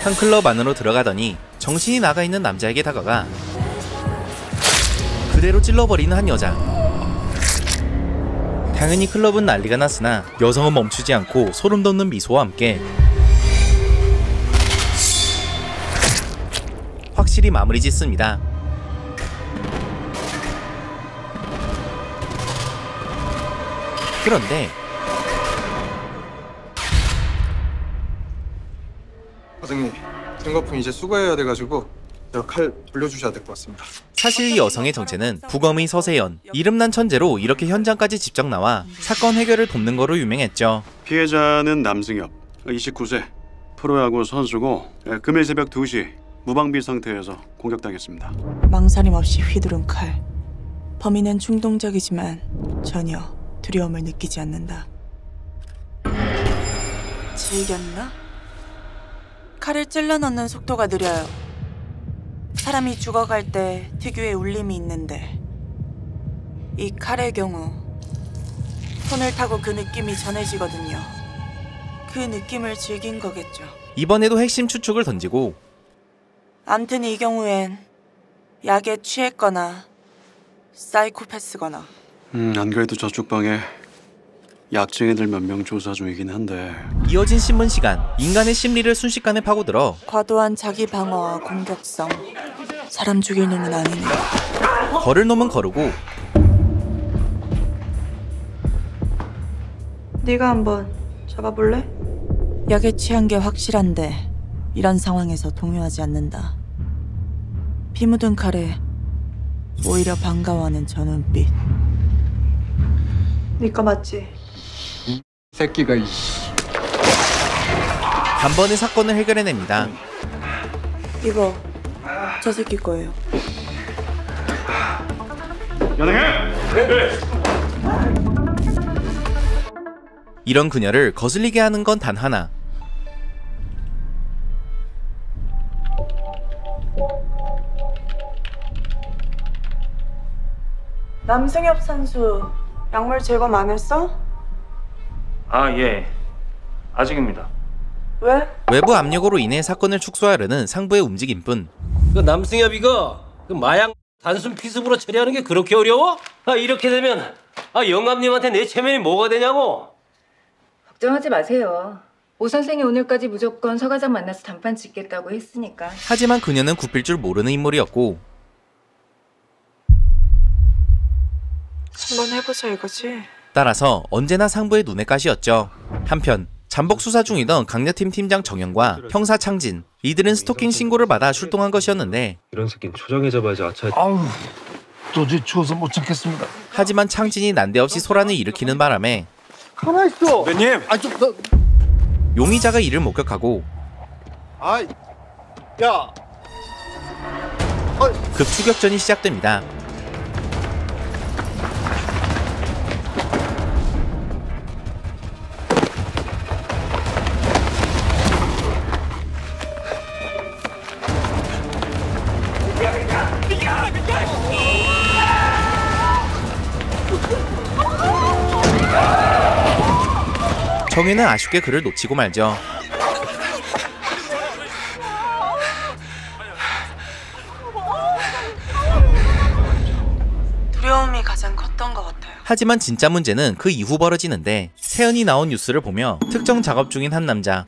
한 클럽 안으로 들어가더니 정신이 나가 있는 남자에게 다가가 그대로 찔러버리는 한 여자. 당연히 클럽은 난리가 났으나 여성은 멈추지 않고 소름 돋는 미소와 함께 확실히 마무리 짓습니다. 그런데 과장님, 생거품 이제 수거해야 돼가지고 칼 돌려주셔야 될 것 같습니다. 사실 이 여성의 정체는 부검의 서세연. 이름난 천재로 이렇게 현장까지 직접 나와 사건 해결을 돕는 거로 유명했죠. 피해자는 남승엽, 29세, 프로야구 선수고 금일 새벽 2시 무방비 상태에서 공격당했습니다. 망설임 없이 휘두른 칼. 범인은 충동적이지만 전혀 두려움을 느끼지 않는다. 즐겼나? 칼을 찔러 넣는 속도가 느려요. 사람이 죽어갈 때 특유의 울림이 있는데 이 칼의 경우 손을 타고 그 느낌이 전해지거든요. 그 느낌을 즐긴 거겠죠. 이번에도 핵심 추측을 던지고 암튼 이 경우엔 약에 취했거나 사이코패스거나. 안 그래도 저쪽 방에 약쟁이들 몇 명 조사 중이긴 한데. 이어진 신문 시간. 인간의 심리를 순식간에 파고들어 과도한 자기 방어와 공격성. 사람 죽일 놈은 아니네. 걸을 놈은 거르고 네가 한번 잡아볼래? 약에 취한 게 확실한데 이런 상황에서 동요하지 않는다. 피 묻은 칼에 오히려 반가워하는 저 눈빛. 네가 맞지? 새끼가 단번에 사건을 해결해냅니다. 이거 저 새끼 거예요. 연행해! 이런 그녀를 거슬리게 하는 건 단 하나. 남승엽 선수 약물 제거 안 했어? 아, 예. 아직입니다. 왜? 외부 압력으로 인해 사건을 축소하려는 상부의 움직임뿐. 그 남승엽 이거 그 마약 단순 피습으로 처리하는 게 그렇게 어려워? 이렇게 되면 영감님한테 내 체면이 뭐가 되냐고. 걱정하지 마세요. 오 선생이 오늘까지 무조건 서 과장 만나서 단판 짓겠다고 했으니까. 하지만 그녀는 굽힐 줄 모르는 인물이었고 한번 해보자 이거지. 따라서 언제나 상부의 눈의 가시였죠. 한편 잠복 수사 중이던 강력팀 팀장 정영과 형사 창진, 이들은 스토킹 신고를 받아 출동한 것이었는데 이런 새끼는 초장에 잡아야지 아차. 아우, 도저히 추워서 못 참겠습니다. 하지만 창진이 난데없이 소란을 일으키는 바람에 가만히 있어. 선배님! 용의자가 이를 목격하고 급추격전이 시작됩니다. 정혜는 아쉽게 그를 놓치고 말죠. 두려움이 가장 컸던 것 같아요. 하지만 진짜 문제는 그 이후 벌어지는데 세연이 나온 뉴스를 보며 특정 작업 중인 한 남자.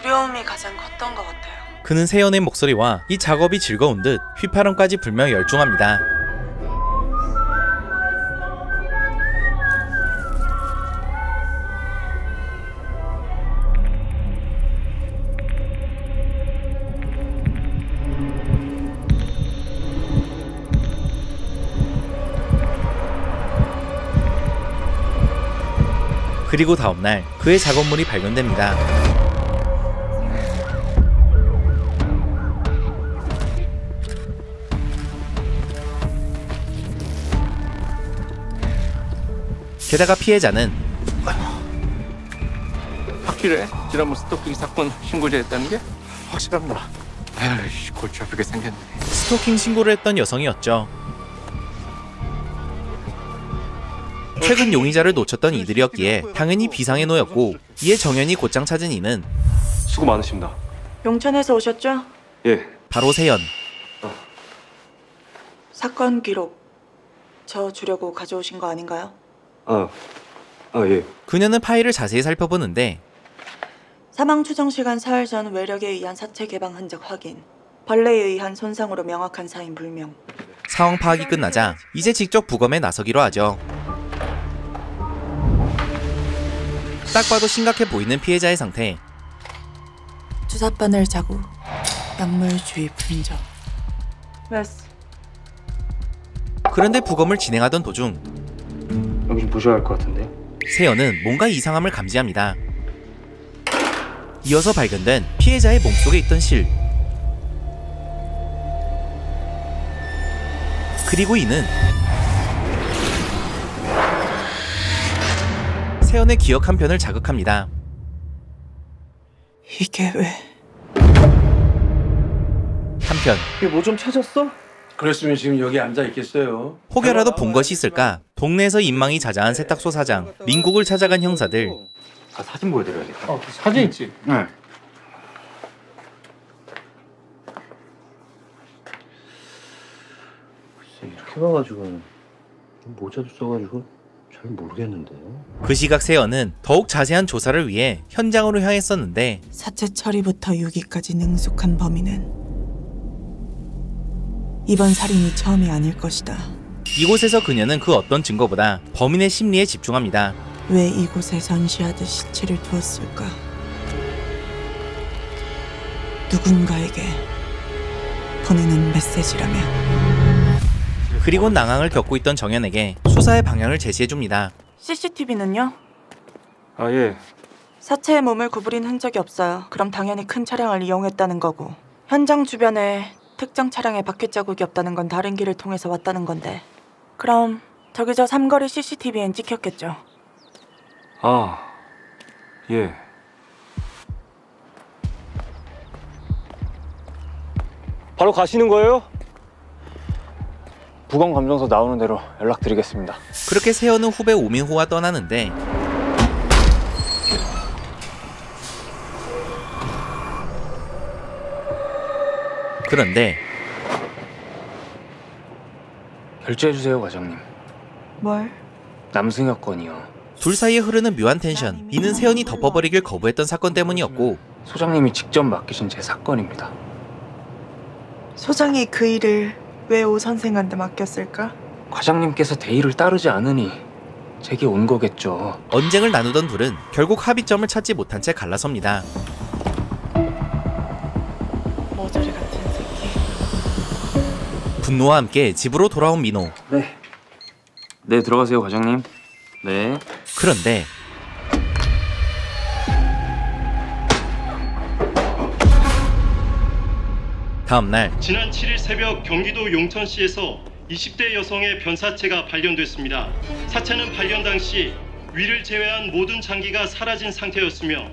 두려움이 가장 컸던 것 같아요. 그는 세연의 목소리와 이 작업이 즐거운 듯 휘파람까지 불며 열중합니다. 그리고 다음날 그의 작업물이 발견됩니다. 게다가 피해자는 확실해? 지난번 스토킹 사건 신고자였다는 게? 확실합니다. 에이씨, 골치 아프게 생겼네. 스토킹 신고를 했던 여성이었죠. 최근 용의자를 놓쳤던 이들이었기에 당연히 비상에 놓였고, 이에 정연이 곧장 찾은 이는 수고 많으십니다. 용천에서 오셨죠? 예. 바로 세연. 사건 기록 저 주려고 가져오신 거 아닌가요? 예. 그녀는 파일을 자세히 살펴보는데 사망 추정 시간 사흘 전 외력에 의한 사체 개방 흔적 확인, 벌레에 의한 손상으로 명확한 사인 불명. 상황 파악이 끝나자 이제 직접 부검에 나서기로 하죠. 딱 봐도 심각해 보이는 피해자의 상태. 주사바늘 자국, 약물 주입 흔적. 메스. 그런데 부검을 진행하던 도중 여기 좀 보셔야 할 것 같은데요? 세연은 뭔가 이상함을 감지합니다. 이어서 발견된 피해자의 몸속에 있던 실. 그리고 이는 세연의 기억 한 편을 자극합니다. 이게 왜? 한편 뭐 좀 찾았어? 그랬으면 지금 여기 앉아 있겠어요. 혹여라도 본 것이 있을까 동네에서 인망이 자자한 세탁소 사장 민국을 찾아간 형사들. 사진 보여드려야겠다. 사진 있지? 네. 이렇게 봐가지고 모자도 써가지고 잘 모르겠는데요. 그 시각 세연은 더욱 자세한 조사를 위해 현장으로 향했었는데 사체 처리부터 유기까지 능숙한 범인은 이번 살인이 처음이 아닐 것이다. 이곳에서 그녀는 그 어떤 증거보다 범인의 심리에 집중합니다. 왜 이곳에 전시하듯 시체를 두었을까? 누군가에게 보내는 메시지라면. 그리고 낭앙을 겪고 있던 정연에게 수사의 방향을 제시해줍니다. CCTV는요? 예. 사체의 몸을 구부린 흔적이 없어요. 그럼 당연히 큰 차량을 이용했다는 거고, 현장 주변에 특정 차량의 바퀴 자국이 없다는 건 다른 길을 통해서 왔다는 건데, 그럼 저기 저 삼거리 CCTV엔 찍혔겠죠? 예. 바로 가시는 거예요? 부검 감정서 나오는 대로 연락드리겠습니다. 그렇게 세연은 후배 오민호와 떠나는데 그런데 결제해주세요, 과장님. 뭘? 남승혁 건이요. 둘 사이에 흐르는 묘한 텐션. 이는 세연이 덮어버리길 거부했던 사건 때문이었고, 소장님이 직접 맡기신 제 사건입니다. 소장이 그 일을 왜 오 선생한테 맡겼을까? 과장님께서 대의를 따르지 않으니 제게 온 거겠죠. 언쟁을 나누던 둘은 결국 합의점을 찾지 못한 채 갈라섭니다. 모조리 같은 새끼. 분노와 함께 집으로 돌아온 민호. 네, 들어가세요, 과장님. 네. 그런데 다음날 지난 7일 새벽 경기도 용천시에서 20대 여성의 변사체가 발견됐습니다. 사체는 발견 당시 위를 제외한 모든 장기가 사라진 상태였으며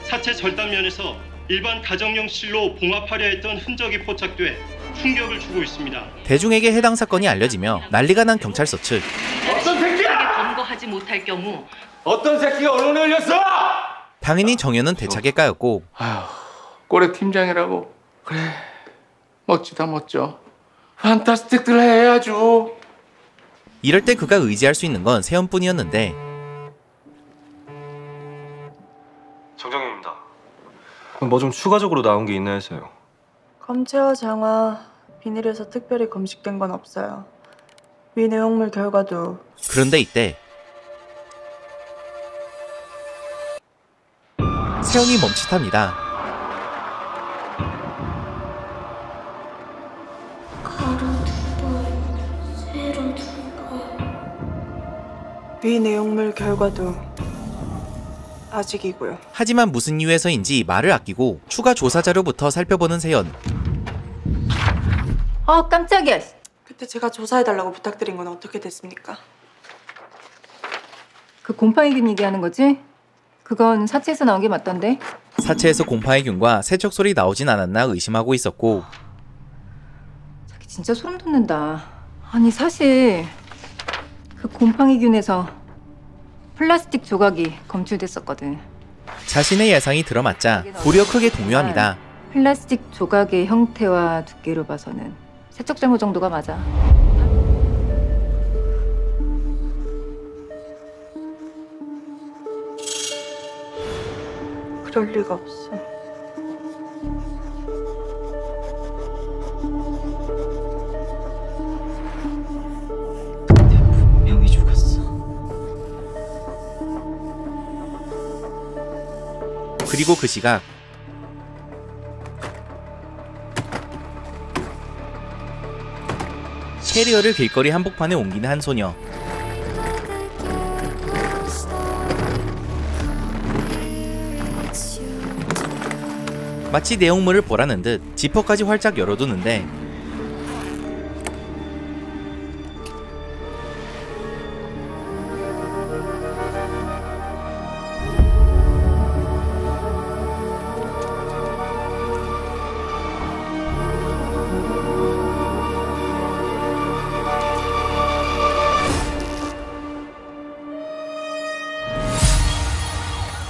사체 절단면에서 일반 가정용 실로 봉합하려 했던 흔적이 포착돼 충격을 주고 있습니다. 대중에게 해당 사건이 알려지며 난리가 난 경찰서 측. 어떤 새끼야! 검거하지 못할 경우 어떤 새끼가 언론에 올렸어? 당연히 정연은 대차게 까였고, 꼴의 팀장이라고. 그래, 멋지다 멋져. 판타스틱들 해야죠. 이럴 때 그가 의지할 수 있는 건 세연뿐이었는데, 정장님입니다. 뭐 좀 추가적으로 나온 게 있나 해서요. 검체와 장화, 비닐에서 특별히 검식된 건 없어요. 위 내용물 결과도. 그런데 이때 세연이 멈칫합니다. 위 내용물 결과도 아직이고요. 하지만 무슨 이유에서인지 말을 아끼고 추가 조사 자료부터 살펴보는 세연. 깜짝이야. 그때 제가 조사해달라고 부탁드린 건 어떻게 됐습니까? 그 곰팡이균 얘기하는 거지? 그건 사체에서 나온 게 맞던데? 사체에서 곰팡이균과 세척솔이 나오진 않았나 의심하고 있었고, 자기 진짜 소름 돋는다. 아니 사실 그 곰팡이균에서 플라스틱 조각이 검출됐었거든. 자신의 예상이 들어맞자 도리어 크게 동요합니다. 플라스틱 조각의 형태와 두께로 봐서는 세척장구 정도가 맞아. 그럴 리가 없어. 근데 분명히 죽었어. 그리고 그 시각 캐리어를 길거리 한복판에 옮기는 한 소녀. 마치 내용물을 보라는 듯 지퍼까지 활짝 열어두는데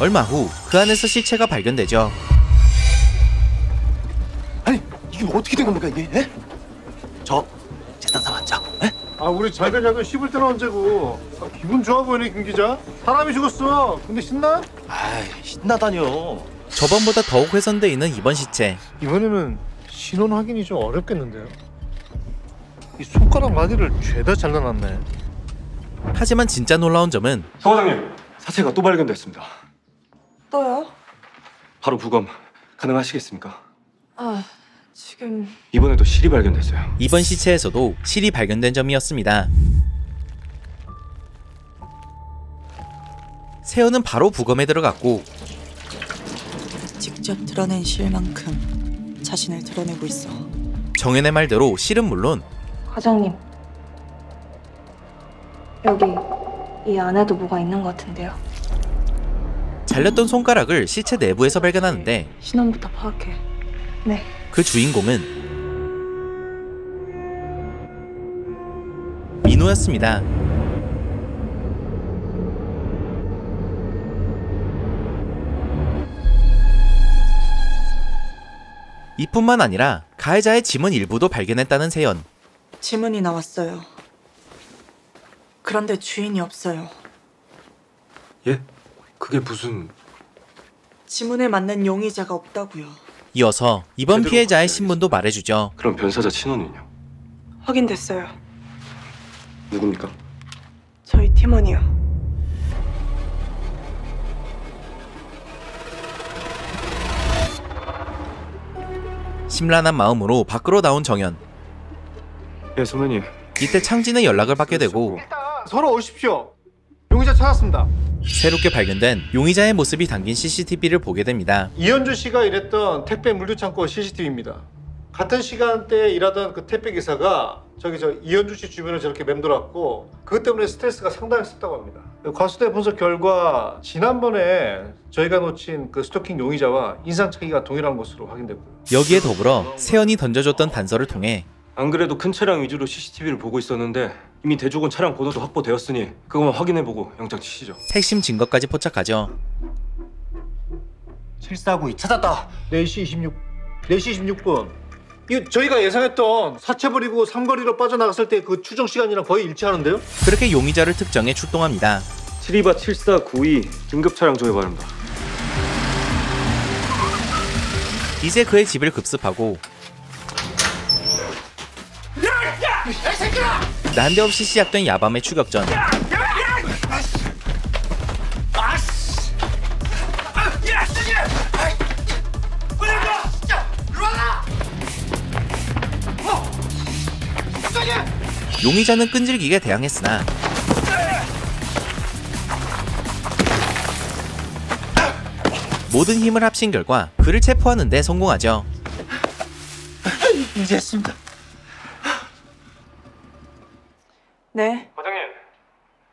얼마 후 그 안에서 시체가 발견되죠. 아니 이게 어떻게 된 겁니까 이게? 에? 저 재단사 맞죠? 에? 아 우리 잘근잘근 씹을 때는 언제고. 기분 좋아 보이네 김 기자. 사람이 죽었어. 근데 신나? 아이 신나다뇨. 저번보다 더욱 훼손돼 있는 이번 시체. 이번에는 신원 확인이 좀 어렵겠는데요. 이 손가락 마디를 죄다 잘라놨네. 하지만 진짜 놀라운 점은 서 과장님, 사체가 또 발견됐습니다. 또요? 바로 부검 가능하시겠습니까? 아, 지금... 이번에도 실이 발견됐어요. 이번 시체에서도 실이 발견된 점이었습니다. 세연은 바로 부검에 들어갔고 직접 드러낸 실만큼 자신을 드러내고 있어. 정연의 말대로 실은 물론 과장님, 여기 이 안에도 뭐가 있는 것 같은데요. 잘렸던 손가락을 시체 내부에서 발견하는데 신원부터 파악해. 네. 그 주인공은 민호였습니다. 이뿐만 아니라 가해자의 지문 일부도 발견했다는 세연. 지문이 나왔어요. 그런데 주인이 없어요. 예? 그게 무슨... 지문에 맞는 용의자가 없다고요. 이어서 이번 피해자의 신분도 말해주죠. 그럼 변사자 친원은요? 확인됐어요. 누굽니까? 저희 팀원이요. 심란한 마음으로 밖으로 나온 정연. 예, 선배님. 이때 창진의 연락을 받게 되고 서로 오십시오. 용의자 찾았습니다. 새롭게 발견된 용의자의 모습이 담긴 CCTV를 보게 됩니다. 이현주 씨가 일했던 택배 물류창고 CCTV입니다. 같은 시간대에 일하던 그 택배 기사가 이현주 씨 주변을 저렇게 맴돌았고 그것 때문에 스트레스가 상당했었다고 합니다. 과수대 분석 결과 지난번에 저희가 놓친 그 스토킹 용의자와 인상착의가 동일한 것으로 확인됐고요. 여기에 더불어 세연이 던져줬던 단서를 통해 안 그래도 큰 차량 위주로 CCTV를 보고 있었는데 이미 대조건 차량 번호도 확보되었으니 그것만 확인해보고 영장 치시죠. 핵심 증거까지 포착하죠. 7492 찾았다. 4시 26분. 이거 저희가 예상했던 사체 버리고 삼거리로 빠져나갔을 때 그 추정 시간이랑 거의 일치하는데요? 그렇게 용의자를 특정해 출동합니다. 72-7492 긴급 차량 조회 바랍니다. 이제 그의 집을 급습하고 난데없이 시작된 야밤의 추격전. 용의자는 끈질기게 대항했으나 모든 힘을 합친 결과 그를 체포하는 데 성공하죠. 이제 했습니다. 네. 과장님,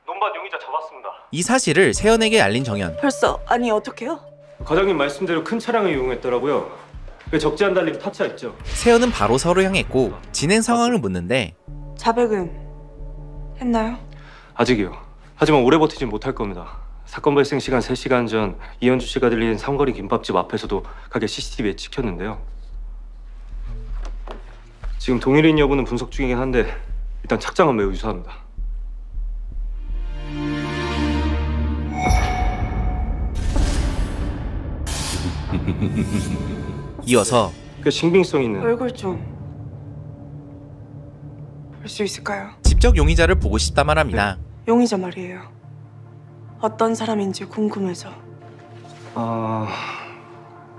논밭 용의자 잡았습니다. 이 사실을 세연에게 알린 정연. 벌써? 아니 어떡해요? 과장님 말씀대로 큰 차량을 이용했더라고요. 적지 않은 달리로 타차했죠. 세연은 바로 서로 향했고 진행 상황을 묻는데 자백은 했나요? 아직이요. 하지만 오래 버티진 못할 겁니다. 사건 발생 시간 3시간 전 이현주 씨가 들린 삼거리 김밥집 앞에서도 가게 CCTV에 찍혔는데요. 지금 동일인 여부는 분석 중이긴 한데 일단 착장은 매우 유사합니다. 이어서 그 신빙성 있는 얼굴 좀 볼 수 있을까요? 직접 용의자를 보고 싶다 말합니다. 용의자 말이에요. 어떤 사람인지 궁금해서.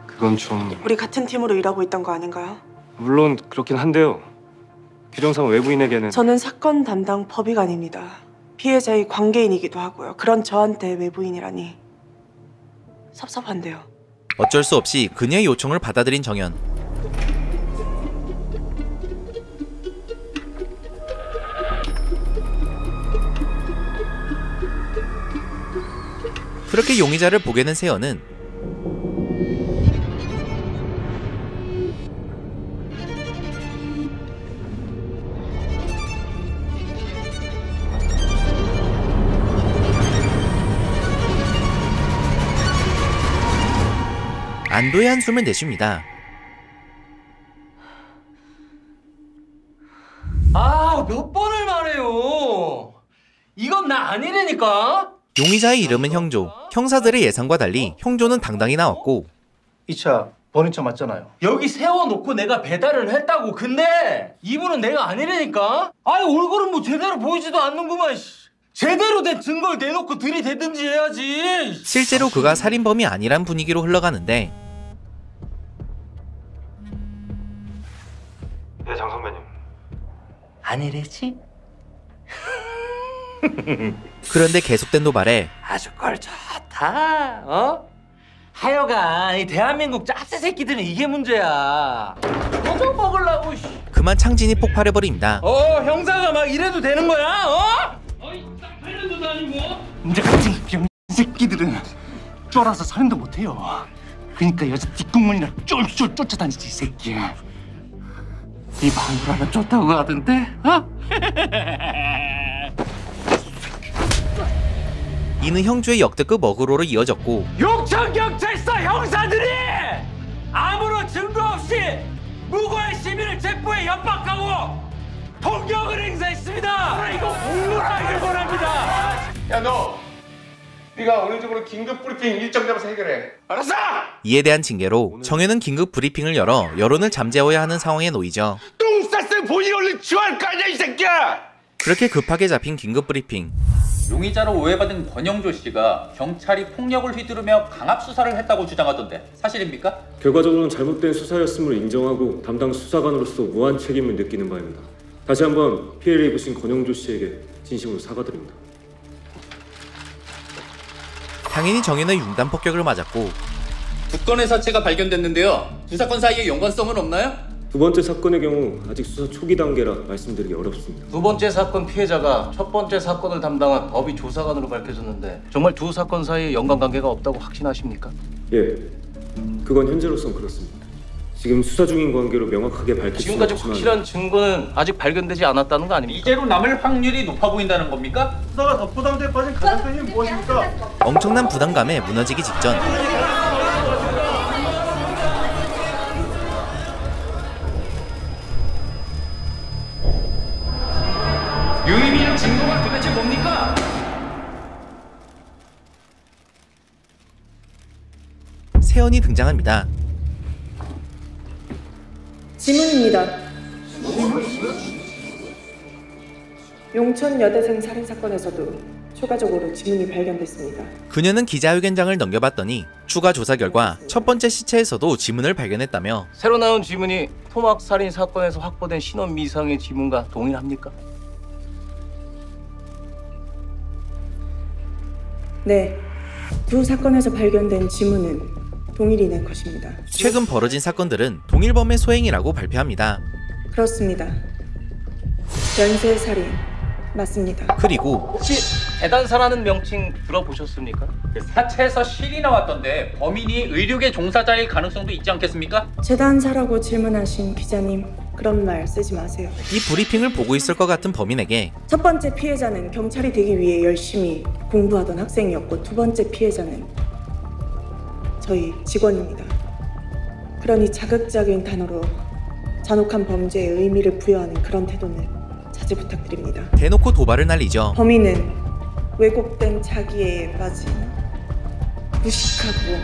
그건 좀... 우리 같은 팀으로 일하고 있던 거 아닌가요? 물론 그렇긴 한데요. 규정상 외부인에게는... 저는 사건 담당 법의관입니다. 피해자의 관계인이기도 하고요. 그런 저한테 외부인이라니 섭섭한데요. 어쩔 수 없이 그녀의 요청을 받아들인 정연. 그렇게 용의자를 보게 된 세연은 안도의 한숨을 내쉽니다. 몇 번을 말해요. 이건 나 아니라니까. 용의자의 이름은 형조. 형사들의 예상과 달리 형조는 당당히 나왔고 이 차 본인 차 맞잖아요. 여기 세워놓고 내가 배달을 했다고. 근데 이분은 내가 아니라니까. 아니 얼굴은 뭐 제대로 보이지도 않는구만. 제대로 된 증거를 내놓고 들이대든지 해야지. 실제로 그가 살인범이 아니란 분위기로 흘러가는데 네, 장 선배님. 아니래지? 그런데 계속된 도발에 아주 꼴 좋다. 하여간 이 대한민국 짭새 새끼들은 이게 문제야. 너도 먹으려고. 그만 창진이 폭발해버립니다. 형사가 막 이래도 되는 거야? 살인도 아니고. 문제 같은 병 새끼들은 쫄아서 살인도 못해요. 그러니까 여자 뒷공문이나 쫄쫄 쫓아다니지 이 새끼. 이 마누라 하나 좋다고 하던데? 이는 형주의 역대급 어그로로 이어졌고 용천경찰서 형사들이 아무런 증거 없이 무고한 시민을 체포해 협박하고 폭력을 행사했습니다. 이거 공론하길 바랍니다. 야 너, 네가 어느 정도 긴급 브리핑 일정 잡아서 해결해. 알았어? 이에 대한 징계로 정현은 긴급 브리핑을 열어 여론을 잠재워야 하는 상황에 놓이죠. 똥 쌌을 본인 얼른 지원할 거 아니야 이 새끼야. 그렇게 급하게 잡힌 긴급 브리핑. 용의자로 오해받은 권영조 씨가 경찰이 폭력을 휘두르며 강압 수사를 했다고 주장하던데 사실입니까? 결과적으로는 잘못된 수사였음을 인정하고 담당 수사관으로서 무한 책임을 느끼는 바입니다. 다시 한번 피해를 입으신 권영조 씨에게 진심으로 사과드립니다. 당연히 정현의 융단 폭격을 맞았고 두 건의 사체가 발견됐는데요. 두 사건 사이에 연관성은 없나요? 두 번째 사건의 경우 아직 수사 초기 단계라 말씀드리기 어렵습니다. 두 번째 사건 피해자가 첫 번째 사건을 담당한 법의 조사관으로 밝혀졌는데 정말 두 사건 사이에 연관관계가 없다고 확신하십니까? 예, 그건 현재로선 그렇습니다. 지금 수사 중인 관계로 명확하게 밝힐 수는 지금까지 없지만 확실한 증거는 아직 발견되지 않았다는 거 아닙니까? 이대로 남을 확률이 높아 보인다는 겁니까? 수사가 더 부담돼 빠진 가능성이 무엇입니까? 엄청난 부담감에 무너지기 직전 유의미한 증거가 도대체 뭡니까? 세연이 등장합니다. 지문입니다. 용천 여대생 살인 사건에서도 추가적으로 지문이 발견됐습니다. 그녀는 기자회견장을 넘겨봤더니 추가 조사 결과 첫 번째 시체에서도 지문을 발견했다며 새로 나온 지문이 토막 살인 사건에서 확보된 신원 미상의 지문과 동일합니까? 네, 두 사건에서 발견된 지문은 동일인의 것입니다. 최근 벌어진 사건들은 동일범의 소행이라고 발표합니다. 그렇습니다. 연쇄 살인 맞습니다. 그리고 혹시 대단사라는 명칭 들어보셨습니까? 사체에서 실이 나왔던데 범인이 의료계 종사자일 가능성도 있지 않겠습니까? 재단사라고 질문하신 기자님 그런 말 쓰지 마세요. 이 브리핑을 보고 있을 것 같은 범인에게 첫 번째 피해자는 경찰이 되기 위해 열심히 공부하던 학생이었고 두 번째 피해자는 저희 직원입니다. 그러니 자극적인 단어로 잔혹한 범죄에 의미를 부여하는 그런 태도는 자제 부탁드립니다. 대놓고 도발을 날리죠. 범인은 왜곡된 자기애에 빠진 무식하고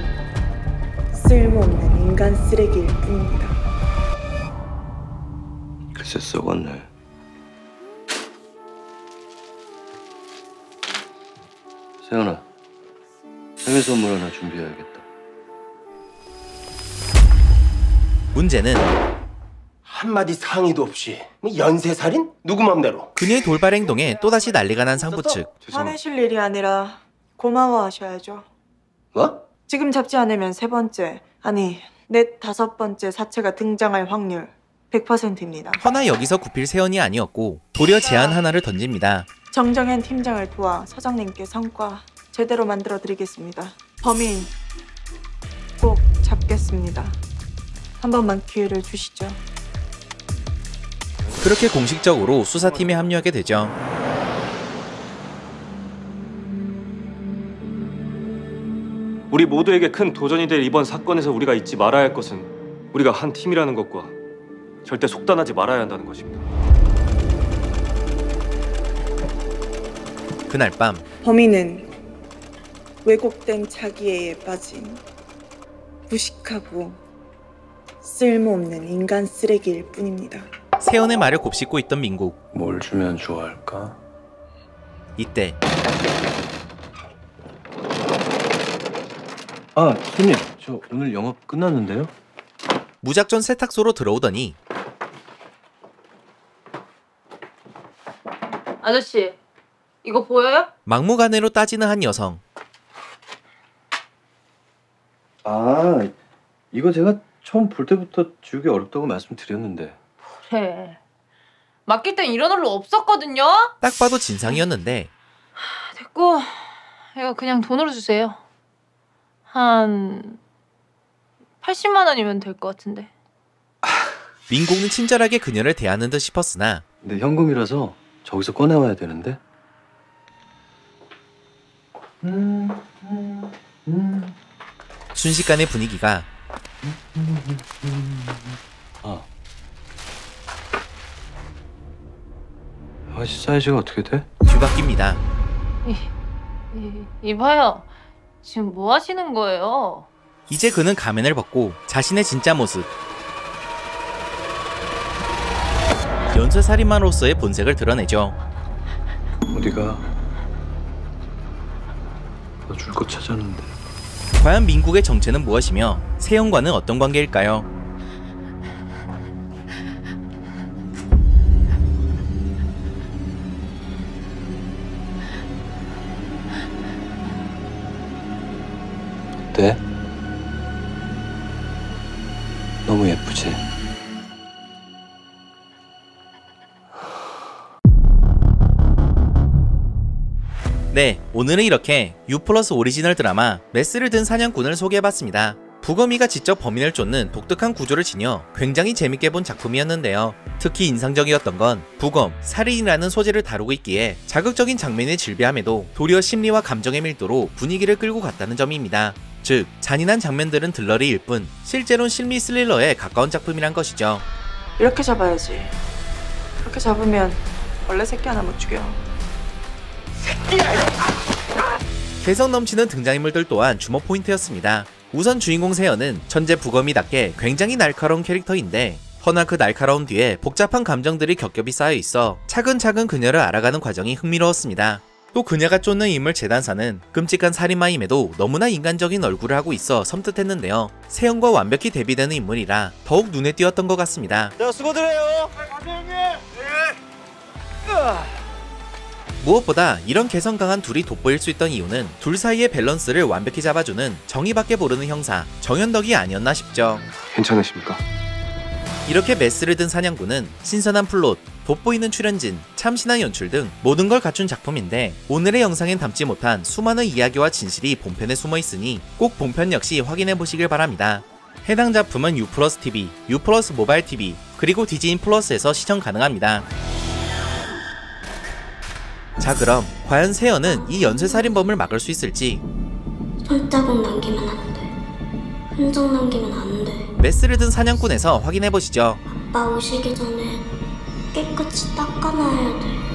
쓸모없는 인간 쓰레기일 뿐입니다. 글쎄 썩었네. 세연아, 생일 선물 하나 준비해야겠다. 문제는 한마디 상의도 없이 연쇄살인? 누구 맘대로? 그녀의 돌발 행동에 또다시 난리가 난 상부 측. 화내실 일이 아니라 고마워하셔야죠. 뭐? 지금 잡지 않으면 세 번째, 아니 넷 다섯 번째 사체가 등장할 확률 100%입니다. 허나 여기서 굽힐 세연이 아니었고 도리어 제안 하나를 던집니다. 정정현 팀장을 도와 서장님께 성과 제대로 만들어 드리겠습니다. 범인 꼭 잡겠습니다. 한 번만 기회를 주시죠. 그렇게 공식적으로 수사팀에 합류하게 되죠. 우리 모두에게 큰 도전이 될 이번 사건에서 우리가 잊지 말아야 할 것은 우리가 한 팀이라는 것과 절대 속단하지 말아야 한다는 것입니다. 그날 밤 범인은 왜곡된 자기애에 빠진 무식하고 쓸모없는 인간 쓰레기일 뿐입니다. 세연의 말을 곱씹고 있던 민국. 뭘 주면 좋아할까? 이때 아, 손님, 저 오늘 영업 끝났는데요? 무작정 세탁소로 들어오더니 아저씨, 이거 보여요? 막무가내로 따지는 한 여성. 아, 이거 제가 처음 볼 때부터 지우기 어렵다고 말씀드렸는데. 그래. 맡길 땐 이런 얼로 없었거든요? 딱 봐도 진상이었는데. 됐고, 이거 그냥 돈으로 주세요. 한 80만 원이면 될 것 같은데. 민국은 친절하게 그녀를 대하는 듯 싶었으나 근데 현금이라서 저기서 꺼내와야 되는데. 순식간에 분위기가 아저씨 사이즈가 어떻게 돼? 뒤바뀝니다. 이봐요. 지금 뭐 하시는 거예요? 이제 그는 가면을 벗고 자신의 진짜 모습, 연쇄살인마로서의 본색을 드러내죠. 어디가? 너 줄 거 찾았는데. 과연 민국의 정체는 무엇이며 세연과는 어떤 관계일까요? 어때? 너무 예쁘지? 네, 오늘은 이렇게 U+ 오리지널 드라마 메스를 든 사냥꾼을 소개해봤습니다. 부검이가 직접 범인을 쫓는 독특한 구조를 지녀 굉장히 재밌게 본 작품이었는데요. 특히 인상적이었던 건 부검, 살인이라는 소재를 다루고 있기에 자극적인 장면의 질비함에도 도리어 심리와 감정의 밀도로 분위기를 끌고 갔다는 점입니다. 즉, 잔인한 장면들은 들러리일 뿐 실제로는 실미 스릴러에 가까운 작품이란 것이죠. 이렇게 잡아야지. 그렇게 잡으면 원래 새끼 하나 못 죽여. 개성 넘치는 등장인물들 또한 주목 포인트였습니다. 우선 주인공 세연은 천재 부검이답게 굉장히 날카로운 캐릭터인데 허나 그 날카로운 뒤에 복잡한 감정들이 겹겹이 쌓여 있어 차근차근 그녀를 알아가는 과정이 흥미로웠습니다. 또 그녀가 쫓는 인물 재단사는 끔찍한 살인마임에도 너무나 인간적인 얼굴을 하고 있어 섬뜩했는데요. 세연과 완벽히 대비되는 인물이라 더욱 눈에 띄었던 것 같습니다. 자, 수고들 해요. 무엇보다 이런 개성 강한 둘이 돋보일 수 있던 이유는 둘 사이의 밸런스를 완벽히 잡아주는 정의밖에 모르는 형사 정현덕이 아니었나 싶죠. 괜찮으십니까? 이렇게 메스를 든 사냥꾼은 신선한 플롯, 돋보이는 출연진, 참신한 연출 등 모든 걸 갖춘 작품인데 오늘의 영상엔 담지 못한 수많은 이야기와 진실이 본편에 숨어 있으니 꼭 본편 역시 확인해 보시길 바랍니다. 해당 작품은 U+TV, U+ 모바일 TV, 그리고 디즈니 플러스에서 시청 가능합니다. 자, 그럼 과연 세연은 이 연쇄살인범을 막을 수 있을지? 손자국 남기면 안 돼. 흔적 남기면 안 돼. 메스를 든 사냥꾼에서 확인해보시죠. 아빠 오시기 전에 깨끗이 닦아놔야 돼.